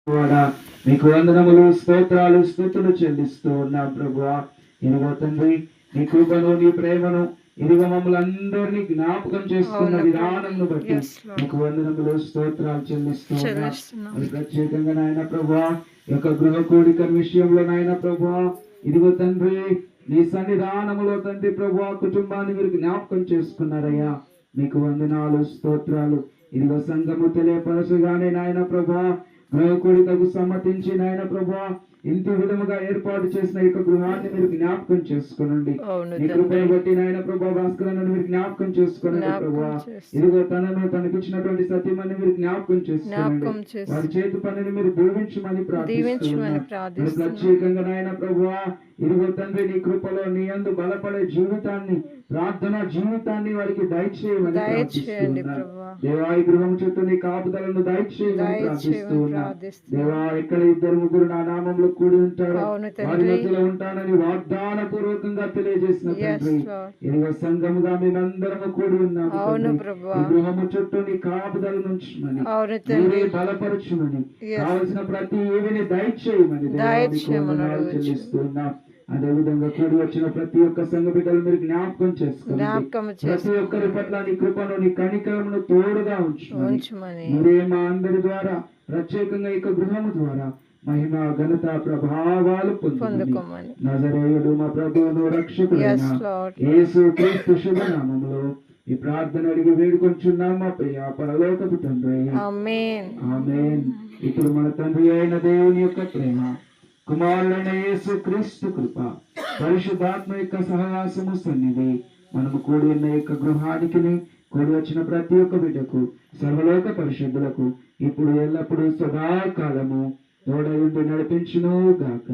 వాడా మీకు వందనములు, స్తోత్రాలు, స్తుతులు చెల్లిస్తూ ఉన్నాం ప్రభువా. ఇదిగో తండ్రి, నీ కృపను, నీ ప్రేమను, ఇదిగో మమ్మల్ని అందరినీ జ్ఞాపకం చేసుకున్న విధానంను బట్టి మీకు వందనములు, స్తోత్రాలు చెల్లిస్తూ ఉన్నాం. అది ప్రత్యేకంగా నాయన ప్రభువా, ఈ యొక్క గృహ కూడిక విషయంలో నాయన ప్రభువా, ఇదిగో తండ్రి, నీ సన్నిధానములో తండ్రి ప్రభువా, కుటుంబాన్ని మీరు జ్ఞాపకం చేసుకున్నారయ్యా. మీకు వందనాలు, స్తోత్రాలు. ఇదిగో సంఘము తెలియపరచుగానే నాయన ప్రభువా, గృహకుడికకు సమ్మతించి నాయన ప్రభువా, ఇంటి విధముగా ఏర్పాటు చేసిన యొక్క గృహాన్ని మీరు జ్ఞాపకం చేసుకునండి. ఈ కృపను బట్టి నాయన ప్రభా, భాస్కరను మీరు జ్ఞాపకం చేసుకునండి ప్రభువా. ఇదిగో తనకిచ్చినటువంటి సత్యమని మీరు జ్ఞాపకం చేసుకోండి. వారి చేతి పనిని మీరు దీవించమని ప్రార్థిస్తున్నాను. ప్రత్యేకంగా నాయన ప్రభువా, ఇదిగో తండ్రి, నీ కృపలో నీ యందు బలపడే జీవితాన్ని, ప్రార్థన జీవితాన్ని వారికి దయచేయమని ప్రార్థిస్తున్నాను. దేవా, ఈ గృహం చుట్టూ నీ కాపుదలను దయచేయమని ప్రార్థిస్తున్నా. దేవా, ఎక్కడ ఇద్దరు ముగ్గురు నా నామంలో కూడి ఉంటారో వారి మధ్యలో ఉంటానని వాగ్దాన పూర్వకంగా తెలియజేసిన తండ్రి, ఇదిగో సంఘముగా మేమందరము కూడి ఉన్నాము. ఈ గృహము చుట్టూ నీ కాపుదల నుంచమని, మీరే బలపరచుమని, కావలసిన ప్రతి ఏవిని దయచేయమని చెల్లిస్తున్నాం. అదే విధంగా కూడి వచ్చిన ప్రతి ఒక్క సంఘ బిడ్డలు మీరు జ్ఞాపకం చేసుకోండి. ప్రతి ఒక్కరి పట్ల నీ కృపను, నీ కనికరమును తోడుగా ఉంచమని, మీరే మా అందరి ద్వారా, ప్రత్యేకంగా ఈ గృహము ద్వారా మహిమ, ఘనత, ప్రభావాలు పొందుకోమని నజరేయుడు మా ప్రభువును రక్షకుడైన యేసు క్రీస్తు శుభనామములో ఈ ప్రార్థన అడిగి వేడుకొంచున్నాం మా ప్రియ పరలోకపు తండ్రి. ఆమేన్. ఇప్పుడు మన తండ్రి అయిన దేవుని యొక్క ప్రేమ, కుమారుడైన యేసు క్రీస్తు కృప, పరిశుద్ధాత్మ యొక్క సహవాసము, సన్నిధి మనము కూడి ఉన్న యొక్క గృహానికి, కూడి వచ్చిన ప్రతి ఒక్క బిడ్డకు, సర్వలోక పరిశుద్ధులకు ఇప్పుడు ఎల్లప్పుడూ సదాకాలము తోడయుండి నడిపించును గాక.